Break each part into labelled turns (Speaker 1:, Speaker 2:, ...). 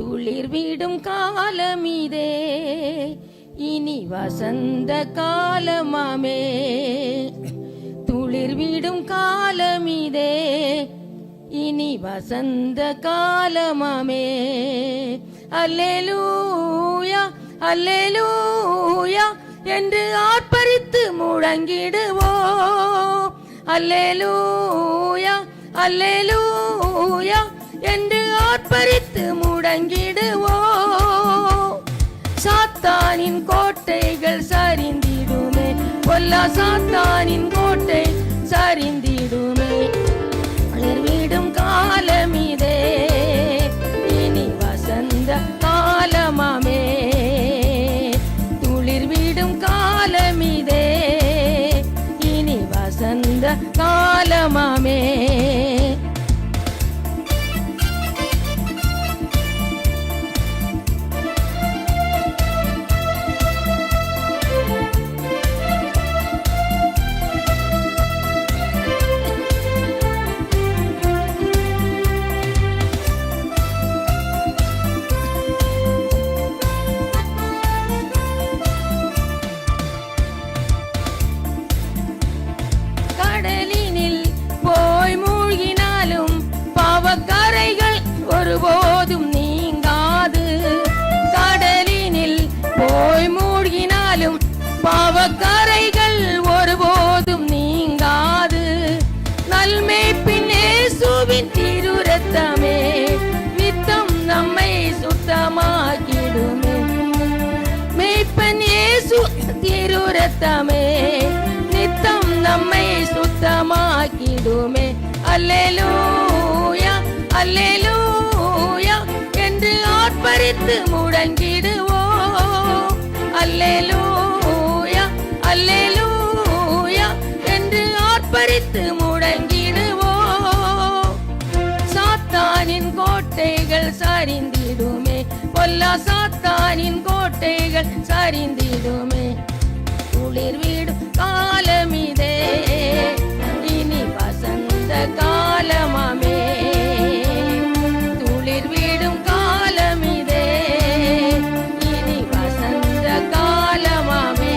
Speaker 1: துளிர் விடும் காலமிதே இனி வசந்த காலமாமே. துளிர் விடும் காலமிதே இனி வசந்த காலமாமே. அல்லேலூயா அல்லேலூயா என்று ஆர்ப்பரித்து முழங்கிடுவோம். அல்லேலூயா அல்லேலூயா என்று ஆர்ப்பரித்து முழங்கிடுவோம். சாத்தானின் கோட்டைகள் சரிந்திடுமே, பொல்லா சாத்தானின் கோட்டை சரிந்திடுமே. விடும் காலமிதே இனி வசந்த காலமாமே. துளிர் விடும் காலமிதே இனி வசந்த காலமாமே. ஒருபோதும் நீங்காது. கடலினில் போய் மூழ்கினாலும் பாவக்கரைகள் ஒருபோதும் நீங்காது. நல்மேய்ப்பின் இயேசுவின் திரு இரத்தமே நித்தம் நம்மை சுத்தமாக்கிடுமே. மேய்ப்பன் இயேசு திரு இரத்தமே நித்தம் நம்மை சுத்தமாக்கிடுமே. அல்லேலூயா அல்லேலூயா என்று ஆர்ப்பரித்து முழங்கிடுவோம். அல்லேலூயா அல்லேலூயா என்று ஆர்ப்பரித்து முழங்கிடுவோம். சாத்தானின் கோட்டைகள் சரிந்திடுமே, பொல்லா சாத்தானின் கோட்டைகள் சரிந்திடுமே. துளிர் விடும் காலமிதே இனி வசந்த காலமாமே. துளிர் விடும் காலமிதே இனி வசந்த காலமாமே.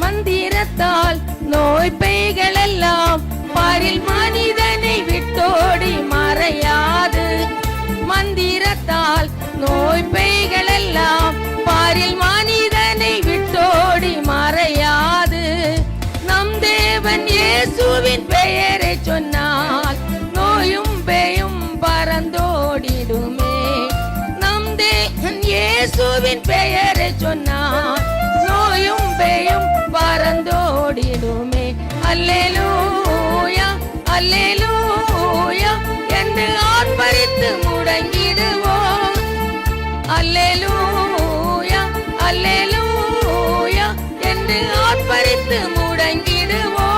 Speaker 1: மந்திரத்தால் நோய் பேய்கள் எல்லாம் பாரில் மனிதனை விட்டோடி மறையாது. மந்திரத்தால் நோய் பேய்கள் எல்லாம் பாரில் மனிதனை விட்டோடி மறையாது. நம் தேவன் இயேசுவின் பெயரை சொன்னால் நோயும் பேயும் பறந்தோடிடுமே. நம் தேவன் இயேசுவின் பெயரை சொன்னால் நோயும் பேயும் பறந்தோடிடுமே. அல்லேலூயா அல்லேலூயா என்று ஆர்ப்பரித்து முழங்கிடுவோம். அல்லேலூயா அல்லேலூயா என்று ஆர்ப்பரித்து முழங்கிடுவோம்.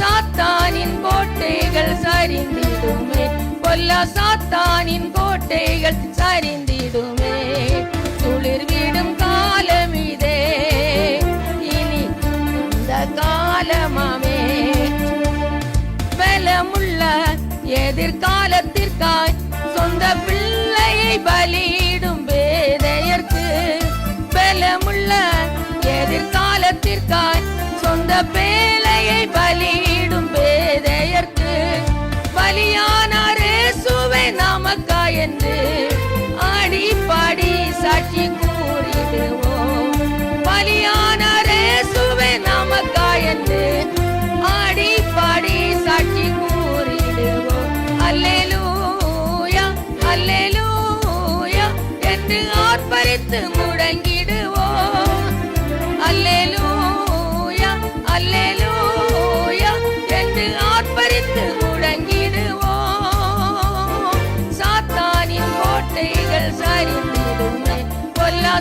Speaker 1: சாத்தானின் கோட்டைகள் சரிந்திடுமே, பொல்லா சாத்தானின் கோட்டைகள் சரிந்திடுமே. துளிர் விடும் காலமிதே இனி இந்த காலமாமே. பலமுள்ள எதிர்காலத்திற்காய் சொந்த பிள்ளையை பலியிடும் பேதையர்க்கு. பலமுள்ள எதிர்காலத்திற்காய் சொந்த பிள்ளையை பலியிடும் பேதையர்க்கு. பலியானார் இயேசுவே நமக்காய் என்று ஆடி பாடி சாட்சி கூறிடுவோம். பலியானார் இயேசுவே நமக்காய் என்று ஆடி பாடி சாட்சி கூறிடுவோம். அல்லேலூயா அல்லேலூயா என்று ஆர்ப்பரித்து முழங்கிடுவோம். அல்லேலூயா அல்லேலூயா என்று ஆர்ப்பரித்து முழங்கிடுவோம். சாத்தானின் கோட்டைகள் சரிந்திடுமே, பொல்லா